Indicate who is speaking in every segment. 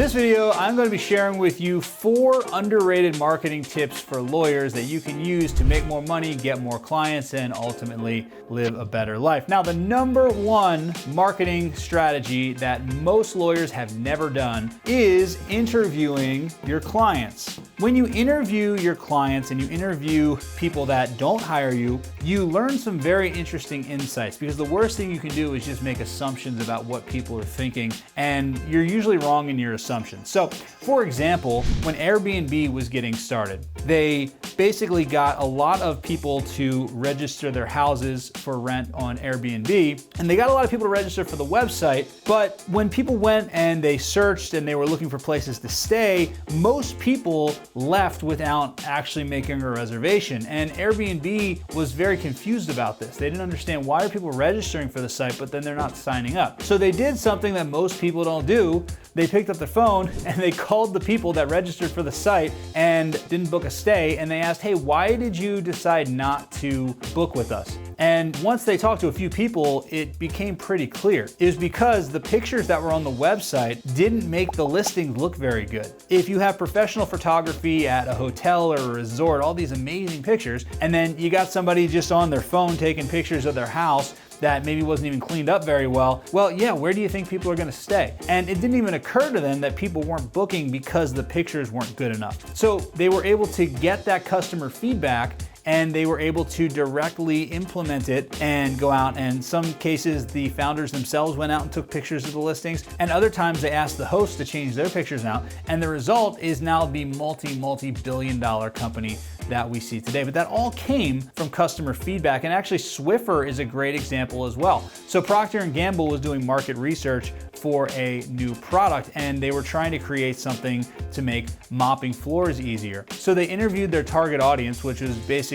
Speaker 1: this video, I'm going to be sharing with you 4 underrated marketing tips for lawyers that you can use to make more money, get more clients, and ultimately live a better life. Now, the #1 marketing strategy that most lawyers have never done is interviewing your clients. When you interview your clients and you interview people that don't hire you, you learn some very interesting insights, because the worst thing you can do is just make assumptions about what people are thinking, and you're usually wrong in your assumptions. So, for example, when Airbnb was getting started, they basically got a lot of people to register their houses for rent on Airbnb, and they got a lot of people to register for the website, but when people went and they searched and they were looking for places to stay, most people left without actually making a reservation. And Airbnb was very confused about this. They didn't understand, why are people registering for the site but then they're not signing up? So they did something that most people don't do. They picked up their phone and they called the people that registered for the site and didn't book a stay, and they asked, hey, why did you decide not to book with us? And once they talked to a few people, it became pretty clear. It was because the pictures that were on the website didn't make the listing look very good. If you have professional photography at a hotel or a resort, all these amazing pictures, and then you got somebody just on their phone taking pictures of their house that maybe wasn't even cleaned up very well, yeah, where do you think people are gonna stay? And it didn't even occur to them that people weren't booking because the pictures weren't good enough. So they were able to get that customer feedback, and they were able to directly implement it and go out, and in some cases the founders themselves went out and took pictures of the listings, and other times they asked the host to change their pictures out, and the result is now the multi-billion-dollar company that we see today. But that all came from customer feedback, and actually Swiffer is a great example as well. So Procter & Gamble was doing market research for a new product, and they were trying to create something to make mopping floors easier. So they interviewed their target audience, which was basically,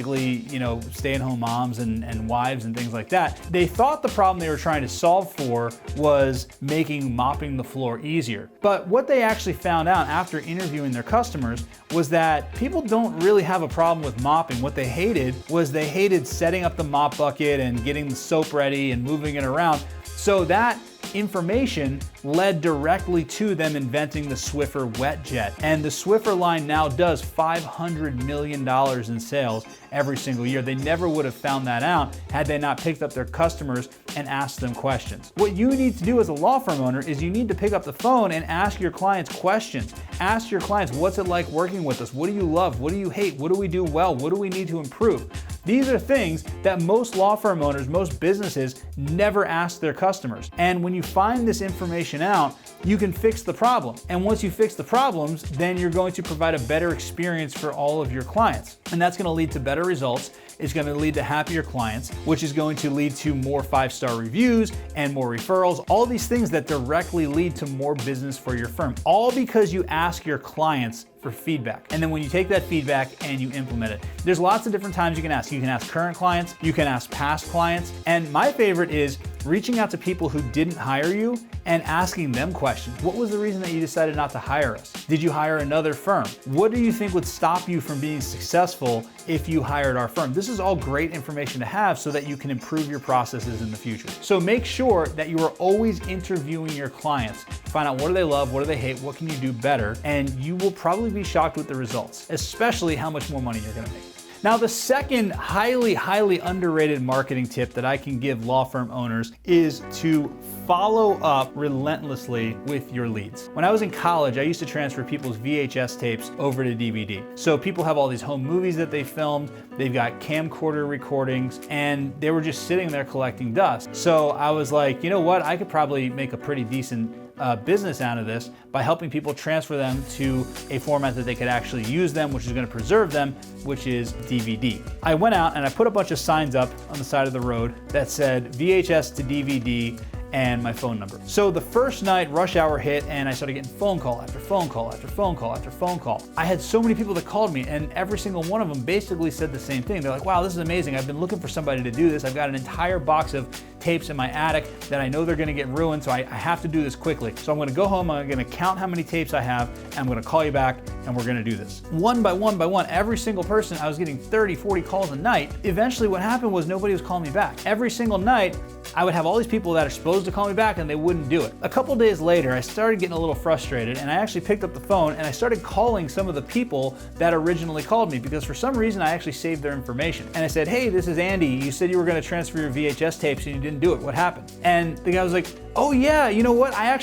Speaker 1: stay-at-home moms and wives and things like that. They thought the problem they were trying to solve for was making mopping the floor easier. But what they actually found out after interviewing their customers was that people don't really have a problem with mopping. What they hated was they hated setting up the mop bucket and getting the soap ready and moving it around. So that information led directly to them inventing the Swiffer Wet Jet. And the Swiffer line now does $500 million in sales every single year. They never would have found that out had they not picked up their customers and asked them questions. What you need to do as a law firm owner is you need to pick up the phone and ask your clients questions. Ask your clients, what's it like working with us? What do you love? What do you hate? What do we do well? What do we need to improve? These are things that most law firm owners, most businesses never ask their customers. And when you find this information out, you can fix the problem. And once you fix the problems, then you're going to provide a better experience for all of your clients. And that's going to lead to better results. It's going to lead to happier clients, which is going to lead to more 5-star reviews and more referrals. All these things that directly lead to more business for your firm, all because you ask your clients for feedback. And then when you take that feedback and you implement it, there's lots of different times you can ask. You can ask current clients, you can ask past clients, and my favorite is reaching out to people who didn't hire you and asking them questions. What was the reason that you decided not to hire us? Did you hire another firm? What do you think would stop you from being successful if you hired our firm? This is all great information to have so that you can improve your processes in the future. So make sure that you are always interviewing your clients. Find out what do they love, what do they hate, what can you do better, and you will probably be shocked with the results, especially how much more money you're gonna make. Now, the second highly underrated marketing tip that I can give law firm owners is to follow up relentlessly with your leads. When I was in college, I used to transfer people's VHS tapes over to DVD. So people have all these home movies that they filmed, they've got camcorder recordings, and they were just sitting there collecting dust. So I was like, you know what, I could probably make a pretty decent business out of this by helping people transfer them to a format that they could actually use them, which is going to preserve them, which is DVD. I went out and I put a bunch of signs up on the side of the road that said VHS to DVD and my phone number. So the first night, rush hour hit, and I started getting phone call after phone call after phone call after phone call. I had so many people that called me, and every single one of them basically said the same thing. They're like, wow, this is amazing. I've been looking for somebody to do this. I've got an entire box of tapes in my attic that I know they're gonna get ruined, so I have to do this quickly. So I'm gonna go home, I'm gonna count how many tapes I have, and I'm gonna call you back, and we're gonna do this. One by one by one, every single person, I was getting 30, 40 calls a night. Eventually what happened was nobody was calling me back. Every single night, I would have all these people that are supposed to call me back and they wouldn't do it. A couple days later, I started getting a little frustrated and I actually picked up the phone and I started calling some of the people that originally called me because for some reason I actually saved their information. And I said, hey, this is Andy. You said you were gonna transfer your VHS tapes and you didn't do it. What happened? And the guy was like, oh yeah, you know what? I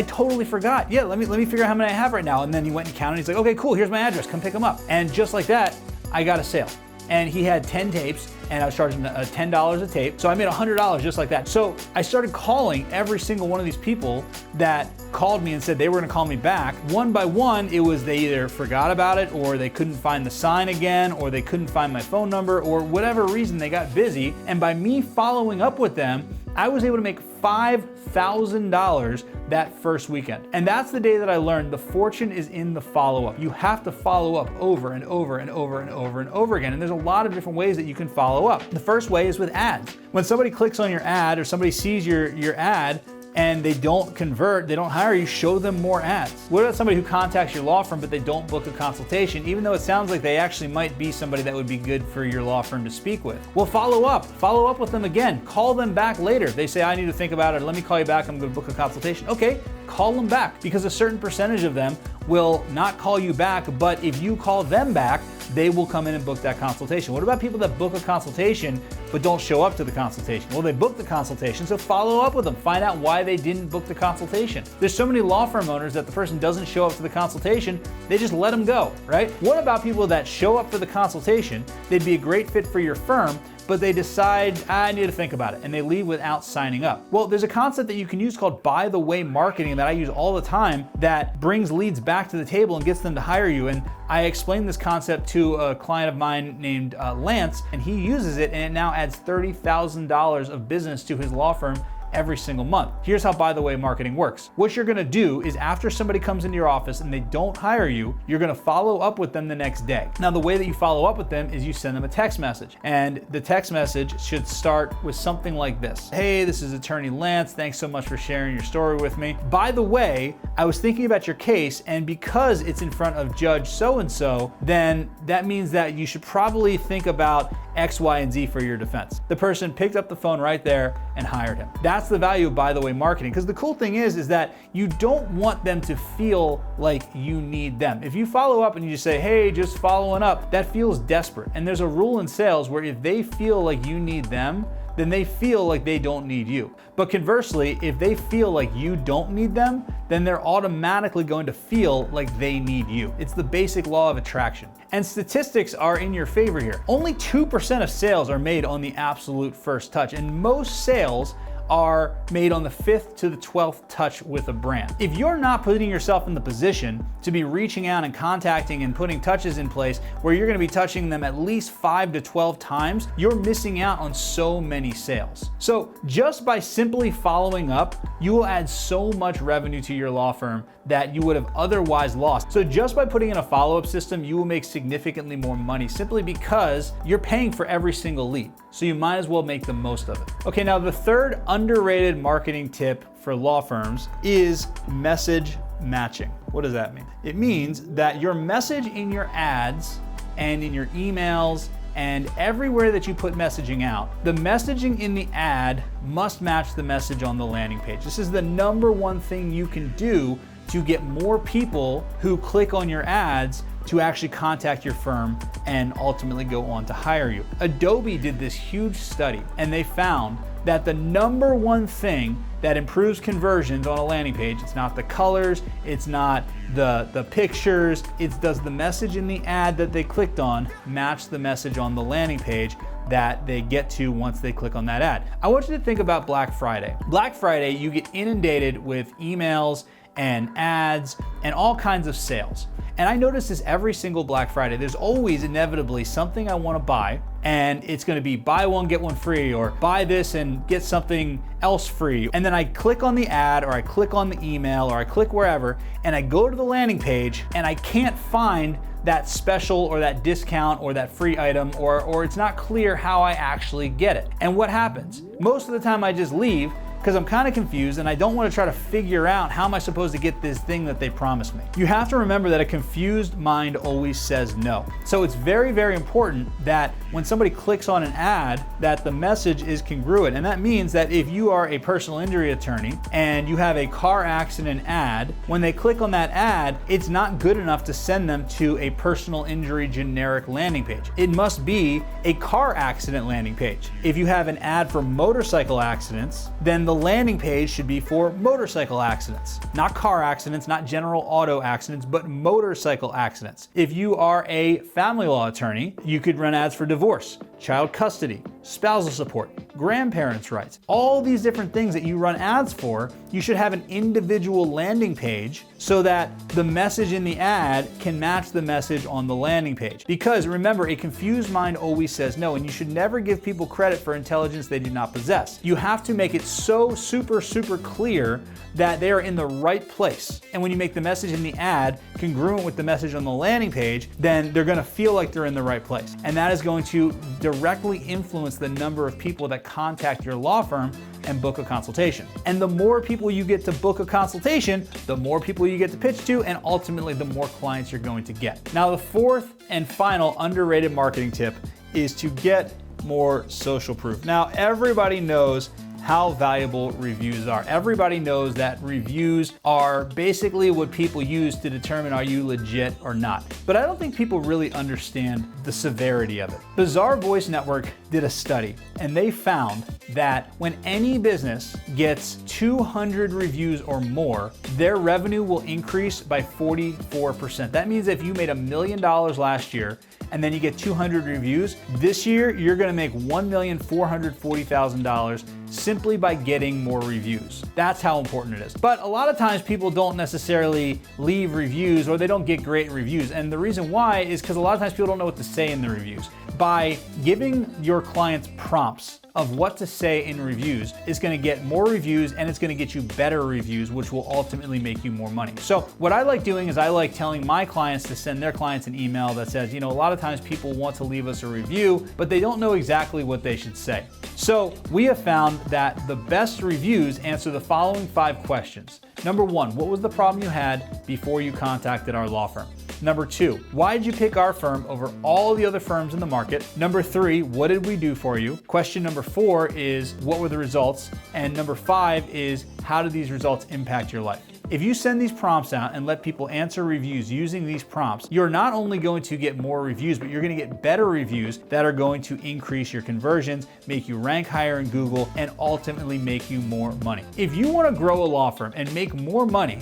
Speaker 1: totally forgot. Yeah, let me figure out how many I have right now. And then he went and counted. He's like, okay, cool, here's my address. Come pick them up. And just like that, I got a sale. And he had 10 tapes and I was charging $10 a tape. So I made $100 just like that. So I started calling every single one of these people that called me and said they were gonna call me back. One by one, it was they either forgot about it or they couldn't find the sign again or they couldn't find my phone number or whatever reason they got busy. And by me following up with them, I was able to make $5,000 that first weekend. And that's the day that I learned the fortune is in the follow-up. You have to follow up over and over and over and over and over again. And there's a lot of different ways that you can follow up. The first way is with ads. When somebody clicks on your ad or somebody sees your ad, and they don't convert, they don't hire you, show them more ads. What about somebody who contacts your law firm but they don't book a consultation, even though it sounds like they actually might be somebody that would be good for your law firm to speak with? Well, follow up with them again. Call them back later. They say, I need to think about it, let me call you back, I'm gonna book a consultation. Okay, call them back because a certain percentage of them will not call you back, but if you call them back, they will come in and book that consultation. What about people that book a consultation but don't show up to the consultation? Well, they booked the consultation, so follow up with them. Find out why they didn't book the consultation. There's so many law firm owners that the person doesn't show up to the consultation, they just let them go, right? What about people that show up for the consultation, they'd be a great fit for your firm, but they decide, I need to think about it, and they leave without signing up? Well, there's a concept that you can use called by the way marketing that I use all the time that brings leads back to the table and gets them to hire you. And I explained this concept to a client of mine named Lance, and he uses it, and it now adds $30,000 of business to his law firm every single month. Here's how by the way marketing works. What you're gonna do is after somebody comes into your office and they don't hire you, you're gonna follow up with them the next day. Now the way that you follow up with them is you send them a text message, and the text message should start with something like this. Hey, this is attorney Lance. Thanks so much for sharing your story with me. By the way, I was thinking about your case, and because it's in front of Judge so-and-so, then that means that you should probably think about X, Y, and Z for your defense. The person picked up the phone right there and hired him. That's the value of by the way marketing, because the cool thing is that you don't want them to feel like you need them. If you follow up and you just say, hey, just following up, that feels desperate. And there's a rule in sales where if they feel like you need them, then they feel like they don't need you. But conversely, if they feel like you don't need them, then they're automatically going to feel like they need you. It's the basic law of attraction. And statistics are in your favor here. Only 2% of sales are made on the absolute first touch, and most sales are made on the 5th to the 12th touch with a brand. If you're not putting yourself in the position to be reaching out and contacting and putting touches in place where you're gonna be touching them at least 5 to 12 times, you're missing out on so many sales. So just by simply following up, you will add so much revenue to your law firm that you would have otherwise lost. So just by putting in a follow-up system, you will make significantly more money simply because you're paying for every single lead. So you might as well make the most of it. Okay, now the third underrated marketing tip for law firms is message matching. What does that mean? It means that your message in your ads and in your emails and everywhere that you put messaging out, the messaging in the ad must match the message on the landing page. This is the number one thing you can do to get more people who click on your ads to actually contact your firm and ultimately go on to hire you. Adobe did this huge study, and they found that the number one thing that improves conversions on a landing page, it's not the colors, it's not the pictures, it's does the message in the ad that they clicked on match the message on the landing page that they get to once they click on that ad. I want you to think about Black Friday. Black Friday, you get inundated with emails and ads and all kinds of sales. And I notice this every single Black Friday. There's always inevitably something I want to buy, and it's going to be buy one, get one free, or buy this and get something else free. And then I click on the ad, or I click on the email, or I click wherever, and I go to the landing page, and I can't find that special or that discount or that free item, or it's not clear how I actually get it. And what happens? Most of the time I just leave, because I'm kind of confused and I don't want to try to figure out how am I supposed to get this thing that they promised me. You have to remember that a confused mind always says no. So it's very, very important that when somebody clicks on an ad, that the message is congruent. And that means that if you are a personal injury attorney and you have a car accident ad, when they click on that ad, it's not good enough to send them to a personal injury generic landing page. It must be a car accident landing page. If you have an ad for motorcycle accidents, then the landing page should be for motorcycle accidents, not car accidents, not general auto accidents, but motorcycle accidents. If you are a family law attorney, you could run ads for divorce, child custody, spousal support, grandparents' rights. All these different things that you run ads for, you should have an individual landing page so that the message in the ad can match the message on the landing page. Because remember, a confused mind always says no, and you should never give people credit for intelligence they do not possess. You have to make it so super clear that they are in the right place. And when you make the message in the ad congruent with the message on the landing page, then they're gonna feel like they're in the right place. And that is going to directly influence the number of people that contact your law firm and book a consultation. And the more people you get to book a consultation, the more people you get to pitch to, and ultimately the more clients you're going to get. Now, the fourth and final underrated marketing tip is to get more social proof. Now, everybody knows how valuable reviews are. Everybody knows that reviews are basically what people use to determine are you legit or not. But I don't think people really understand the severity of it. Bizarre Voice Network did a study, and they found that when any business gets 200 reviews or more, their revenue will increase by 44%. That means if you made $1 million last year and then you get 200 reviews, this year you're gonna make $1,440,000 simply by getting more reviews. That's how important it is. But a lot of times people don't necessarily leave reviews, or they don't get great reviews. And the reason why is because a lot of times people don't know what to say in the reviews. By giving your clients prompts of what to say in reviews, is gonna get more reviews, and it's gonna get you better reviews, which will ultimately make you more money. So what I like doing is I like telling my clients to send their clients an email that says, you know, a lot of times people want to leave us a review, but they don't know exactly what they should say. So we have found that the best reviews answer the following 5 questions. Number 1, what was the problem you had before you contacted our law firm? Number 2, why did you pick our firm over all the other firms in the market? Number 3, what did we do for you? Question number 4 is, what were the results? And number 5 is, how did these results impact your life? If you send these prompts out and let people answer reviews using these prompts, you're not only going to get more reviews, but you're going to get better reviews that are going to increase your conversions, make you rank higher in Google, and ultimately make you more money. If you want to grow a law firm and make more money,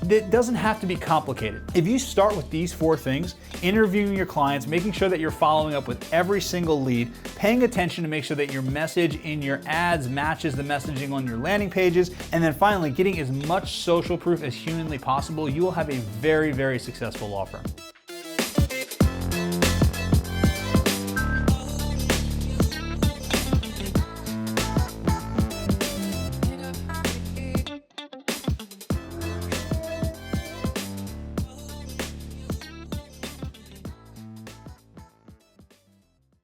Speaker 1: it doesn't have to be complicated. If you start with these 4 things, interviewing your clients, making sure that you're following up with every single lead, paying attention to make sure that your message in your ads matches the messaging on your landing pages, and then finally getting as much social proof as humanly possible, you will have a very, very successful law firm.